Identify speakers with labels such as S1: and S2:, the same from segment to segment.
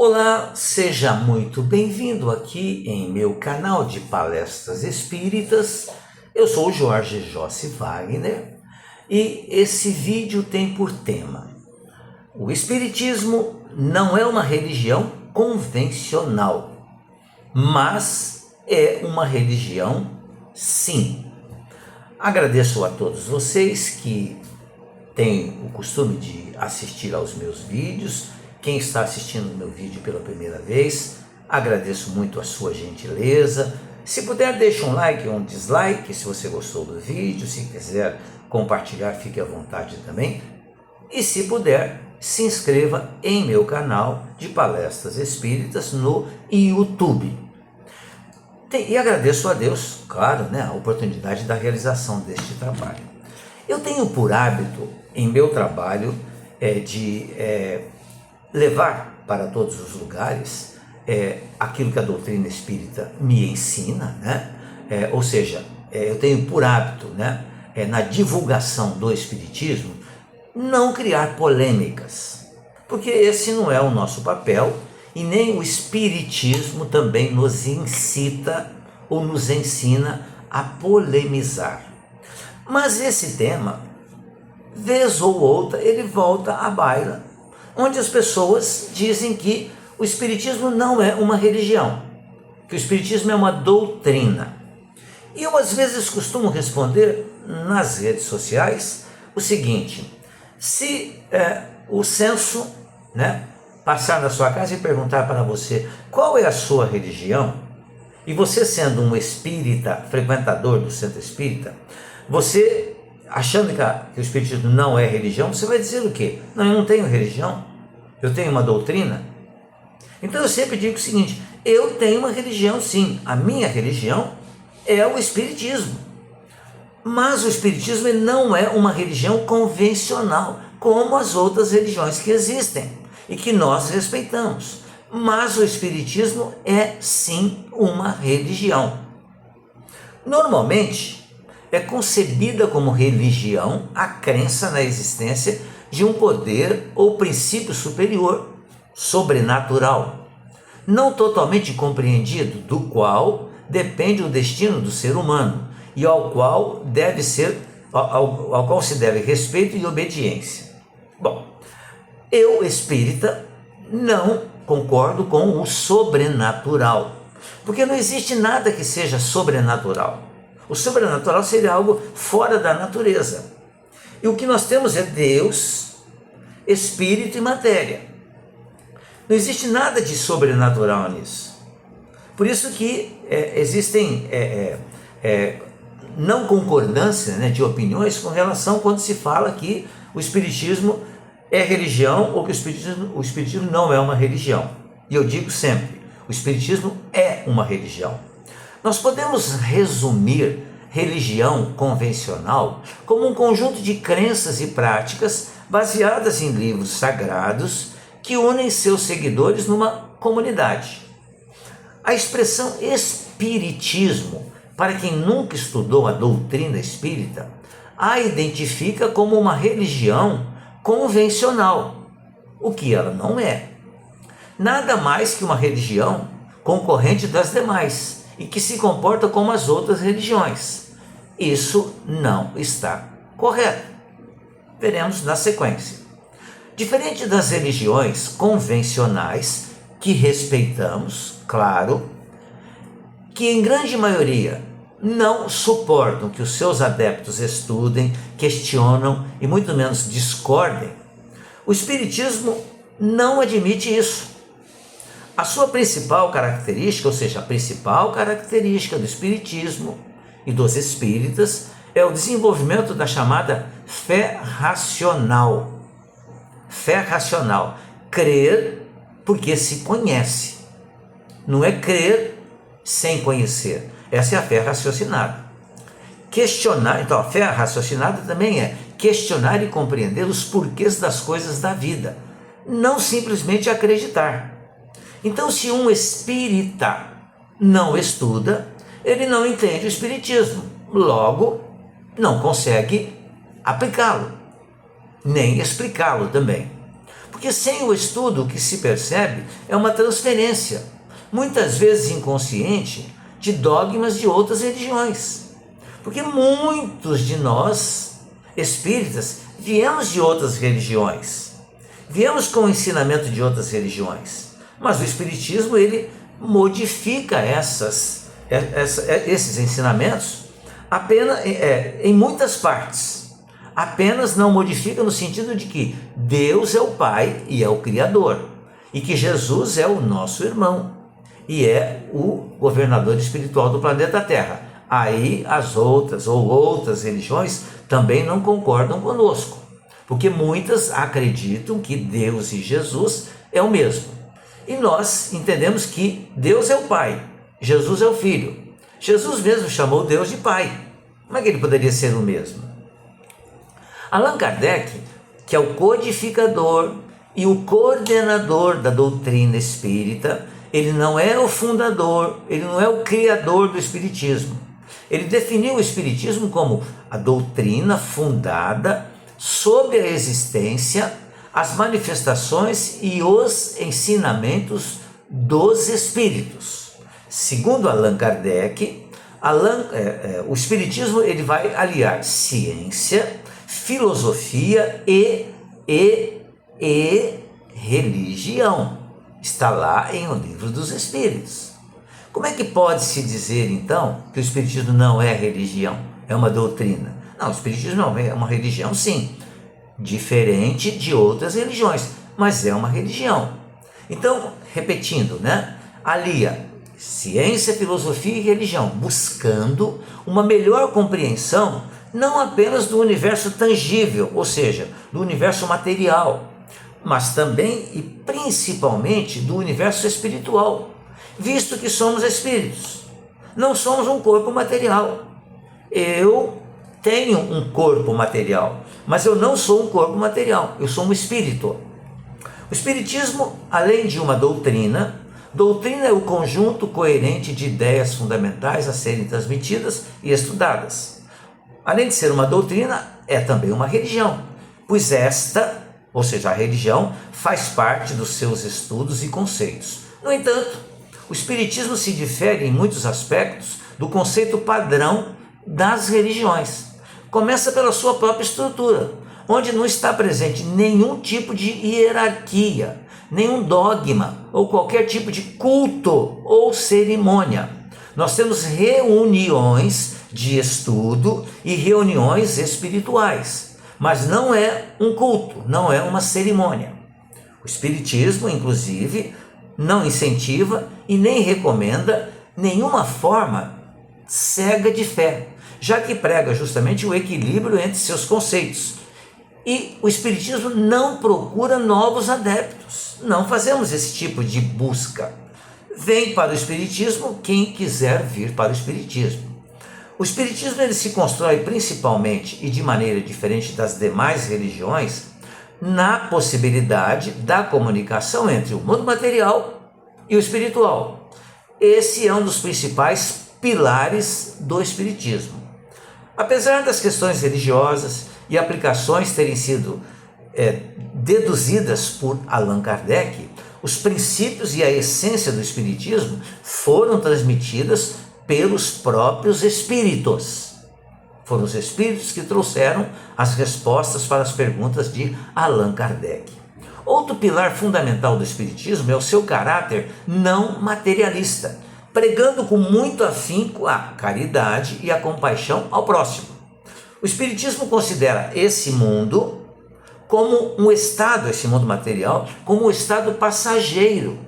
S1: Olá, seja muito bem-vindo aqui em meu canal de palestras espíritas. Eu sou o Jorge Jossi Wagner e esse vídeo tem por tema: o Espiritismo não é uma religião convencional, mas é uma religião sim. Agradeço a todos vocês que têm o costume de assistir aos meus vídeos. Quem está assistindo o meu vídeo pela primeira vez, agradeço muito a sua gentileza. Se puder, deixe um like ou um dislike se você gostou do vídeo. Se quiser compartilhar, fique à vontade também. E se puder, se inscreva em meu canal de palestras espíritas no YouTube. E agradeço a Deus, claro, a oportunidade da realização deste trabalho. Eu tenho por hábito, em meu trabalho, de levar para todos os lugares aquilo que a doutrina espírita me ensina, ou seja, eu tenho por hábito, na divulgação do espiritismo, não criar polêmicas, porque esse não é o nosso papel e nem o espiritismo também nos incita ou nos ensina a polemizar. Mas esse tema, vez ou outra, ele volta à baila, onde as pessoas dizem que o espiritismo não é uma religião, que o espiritismo é uma doutrina. E eu às vezes costumo responder nas redes sociais o seguinte: se o censo passar na sua casa e perguntar para você qual é a sua religião, e você sendo um espírita, frequentador do centro espírita, você achando que o espiritismo não é religião, você vai dizer o quê? Não, eu não tenho religião, eu tenho uma doutrina. Então eu sempre digo o seguinte: eu tenho uma religião sim, a minha religião é o espiritismo. Mas o espiritismo não é uma religião convencional, como as outras religiões que existem e que nós respeitamos. Mas o espiritismo é sim uma religião. Normalmente, é concebida como religião a crença na existência de um poder ou princípio superior, sobrenatural, não totalmente compreendido, do qual depende o destino do ser humano e ao qual se deve respeito e obediência. Bom, eu, espírita, não concordo com o sobrenatural, porque não existe nada que seja sobrenatural. O sobrenatural seria algo fora da natureza. E o que nós temos é Deus, Espírito e matéria. Não existe nada de sobrenatural nisso. Por isso que existem não concordância de opiniões com relação quando se fala que o Espiritismo é religião ou que o Espiritismo não é uma religião. E eu digo sempre, o Espiritismo é uma religião. Nós podemos resumir religião convencional como um conjunto de crenças e práticas baseadas em livros sagrados que unem seus seguidores numa comunidade. A expressão espiritismo, para quem nunca estudou a doutrina espírita, a identifica como uma religião convencional, o que ela não é. Nada mais que uma religião concorrente das demais e que se comporta como as outras religiões. Isso não está correto. Veremos na sequência. Diferente das religiões convencionais, que respeitamos, claro, que em grande maioria não suportam que os seus adeptos estudem, questionam e muito menos discordem, o Espiritismo não admite isso. A sua principal característica, ou seja, a principal característica do Espiritismo e dos espíritas, é o desenvolvimento da chamada fé racional. Fé racional, crer porque se conhece. Não é crer sem conhecer. Essa é a fé raciocinada. Questionar, então a fé raciocinada também é questionar e compreender os porquês das coisas da vida, não simplesmente acreditar. Então, se um espírita não estuda, ele não entende o espiritismo, logo não consegue aplicá-lo, nem explicá-lo também. Porque sem o estudo, o que se percebe é uma transferência, muitas vezes inconsciente, de dogmas de outras religiões. Porque muitos de nós, espíritas, viemos de outras religiões, viemos com o ensinamento de outras religiões, mas o espiritismo ele modifica esses ensinamentos apenas em muitas partes. Apenas não modifica no sentido de que Deus é o Pai e é o Criador, e que Jesus é o nosso irmão e é o governador espiritual do planeta Terra. Aí as outras religiões também não concordam conosco, porque muitas acreditam que Deus e Jesus é o mesmo. E nós entendemos que Deus é o Pai, Jesus é o Filho. Jesus mesmo chamou Deus de Pai. Como é que ele poderia ser o mesmo? Allan Kardec, que é o codificador e o coordenador da doutrina espírita, ele não é o fundador, ele não é o criador do espiritismo. Ele definiu o espiritismo como a doutrina fundada sobre a existência, as manifestações e os ensinamentos dos espíritos. Segundo Allan Kardec, o espiritismo ele vai aliar ciência, filosofia e religião. Está lá em O Livro dos Espíritos. Como é que pode se dizer então que o espiritismo não é religião, é uma doutrina? Não, o espiritismo não é uma religião, sim, diferente de outras religiões, mas é uma religião. Então, repetindo, alia ciência, filosofia e religião, buscando uma melhor compreensão não apenas do universo tangível, ou seja, do universo material, mas também e principalmente do universo espiritual, visto que somos espíritos, não somos um corpo material. Eu tenho um corpo material, mas eu não sou um corpo material, eu sou um espírito. O espiritismo, além de uma doutrina é o conjunto coerente de ideias fundamentais a serem transmitidas e estudadas. Além de ser uma doutrina, é também uma religião, pois esta, ou seja, a religião, faz parte dos seus estudos e conceitos. No entanto, o espiritismo se difere em muitos aspectos do conceito padrão das religiões. Começa pela sua própria estrutura, onde não está presente nenhum tipo de hierarquia, nenhum dogma ou qualquer tipo de culto ou cerimônia. Nós temos reuniões de estudo e reuniões espirituais, mas não é um culto, não é uma cerimônia. O espiritismo, inclusive, não incentiva e nem recomenda nenhuma forma cega de fé, já que prega justamente o equilíbrio entre seus conceitos. E o espiritismo não procura novos adeptos, não fazemos esse tipo de busca. Vem para o espiritismo quem quiser vir para o espiritismo. O espiritismo ele se constrói principalmente e de maneira diferente das demais religiões na possibilidade da comunicação entre o mundo material e o espiritual. Esse é um dos principais pilares do espiritismo. Apesar das questões religiosas e aplicações terem sido deduzidas por Allan Kardec, os princípios e a essência do espiritismo foram transmitidas pelos próprios espíritos. Foram os espíritos que trouxeram as respostas para as perguntas de Allan Kardec. Outro pilar fundamental do espiritismo é o seu caráter não materialista, pregando com muito afinco a caridade e a compaixão ao próximo. O espiritismo considera esse mundo como um estado, esse mundo material, como um estado passageiro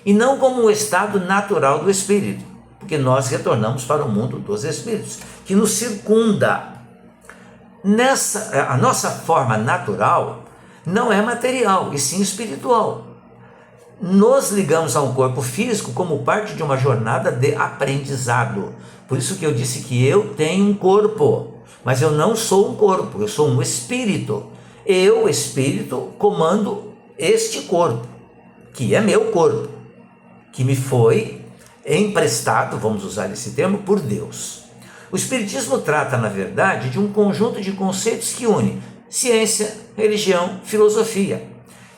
S1: e não como um estado natural do espírito, porque nós retornamos para o mundo dos espíritos, que nos circunda. A nossa forma natural não é material, e sim espiritual. Nos ligamos a um corpo físico como parte de uma jornada de aprendizado. Por isso que eu disse que eu tenho um corpo, mas eu não sou um corpo, eu sou um espírito. Eu, espírito, comando este corpo, que é meu corpo, que me foi emprestado, vamos usar esse termo, por Deus. O espiritismo trata, na verdade, de um conjunto de conceitos que une ciência, religião, filosofia,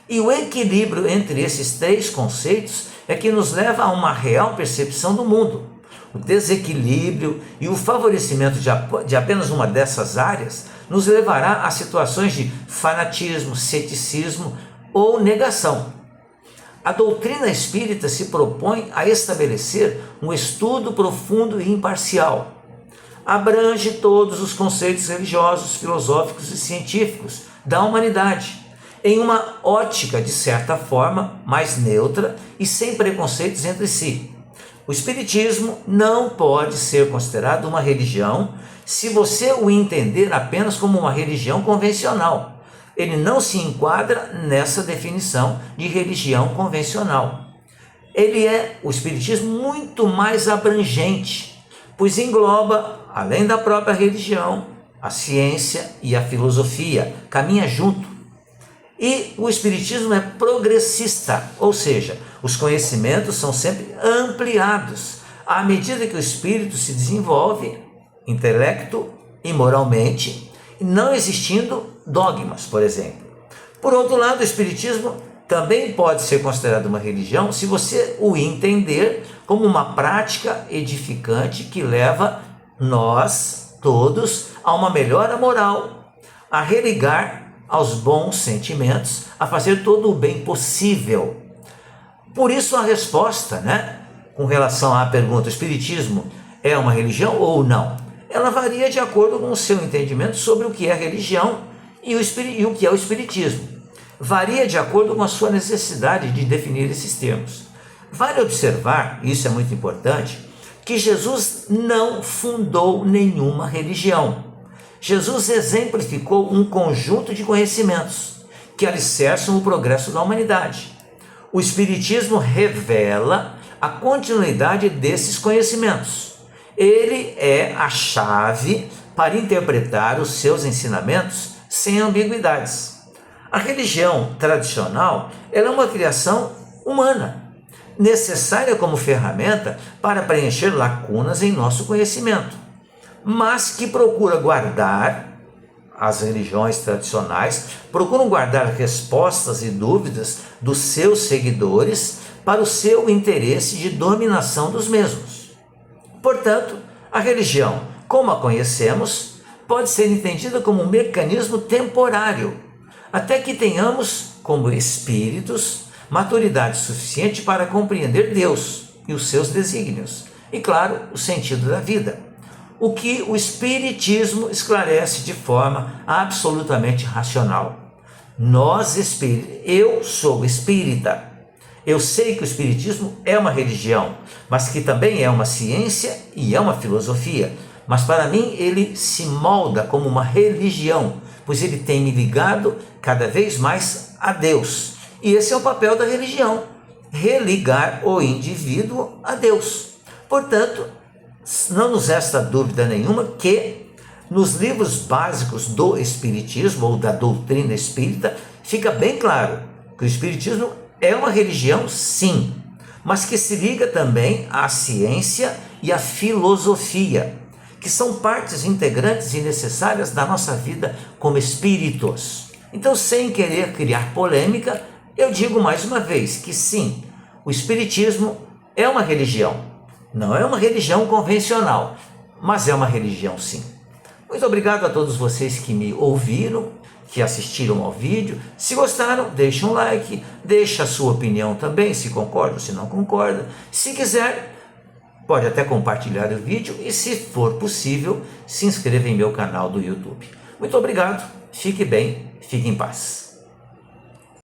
S1: E o equilíbrio entre esses três conceitos é que nos leva a uma real percepção do mundo. O desequilíbrio e o favorecimento de apenas uma dessas áreas nos levará a situações de fanatismo, ceticismo ou negação. A doutrina espírita se propõe a estabelecer um estudo profundo e imparcial. Abrange todos os conceitos religiosos, filosóficos e científicos da humanidade, em uma ótica, de certa forma, mais neutra e sem preconceitos entre si. O Espiritismo não pode ser considerado uma religião se você o entender apenas como uma religião convencional. Ele não se enquadra nessa definição de religião convencional. O Espiritismo, muito mais abrangente, pois engloba, além da própria religião, a ciência e a filosofia, caminha junto. E o Espiritismo é progressista, ou seja, os conhecimentos são sempre ampliados à medida que o espírito se desenvolve, intelecto e moralmente, não existindo dogmas, por exemplo. Por outro lado, o Espiritismo também pode ser considerado uma religião se você o entender como uma prática edificante que leva nós todos a uma melhora moral, a religar aos bons sentimentos, a fazer todo o bem possível. Por isso a resposta, com relação à pergunta, o Espiritismo é uma religião ou não? Ela varia de acordo com o seu entendimento sobre o que é religião e o que é o Espiritismo. Varia de acordo com a sua necessidade de definir esses termos. Vale observar, isso é muito importante, que Jesus não fundou nenhuma religião. Jesus exemplificou um conjunto de conhecimentos que alicerçam o progresso da humanidade. O Espiritismo revela a continuidade desses conhecimentos. Ele é a chave para interpretar os seus ensinamentos sem ambiguidades. A religião tradicional é uma criação humana, necessária como ferramenta para preencher lacunas em nosso conhecimento, mas que procura guardar, as religiões tradicionais procuram guardar respostas e dúvidas dos seus seguidores para o seu interesse de dominação dos mesmos. Portanto, a religião, como a conhecemos, pode ser entendida como um mecanismo temporário, até que tenhamos, como espíritos, maturidade suficiente para compreender Deus e os seus desígnios, e, claro, o sentido da vida. O que o Espiritismo esclarece de forma absolutamente racional. Eu sou espírita. Eu sei que o Espiritismo é uma religião, mas que também é uma ciência e é uma filosofia. Mas para mim ele se molda como uma religião, pois ele tem me ligado cada vez mais a Deus. E esse é o papel da religião, religar o indivíduo a Deus. Portanto, não nos resta dúvida nenhuma que nos livros básicos do Espiritismo ou da doutrina espírita fica bem claro que o Espiritismo é uma religião, sim, mas que se liga também à ciência e à filosofia, que são partes integrantes e necessárias da nossa vida como espíritos. Então, sem querer criar polêmica, eu digo mais uma vez que sim, o Espiritismo é uma religião. Não é uma religião convencional, mas é uma religião sim. Muito obrigado a todos vocês que me ouviram, que assistiram ao vídeo. Se gostaram, deixe um like, deixe a sua opinião também, se concorda ou se não concorda. Se quiser, pode até compartilhar o vídeo e, se for possível, se inscreva em meu canal do YouTube. Muito obrigado, fique bem, fique em paz.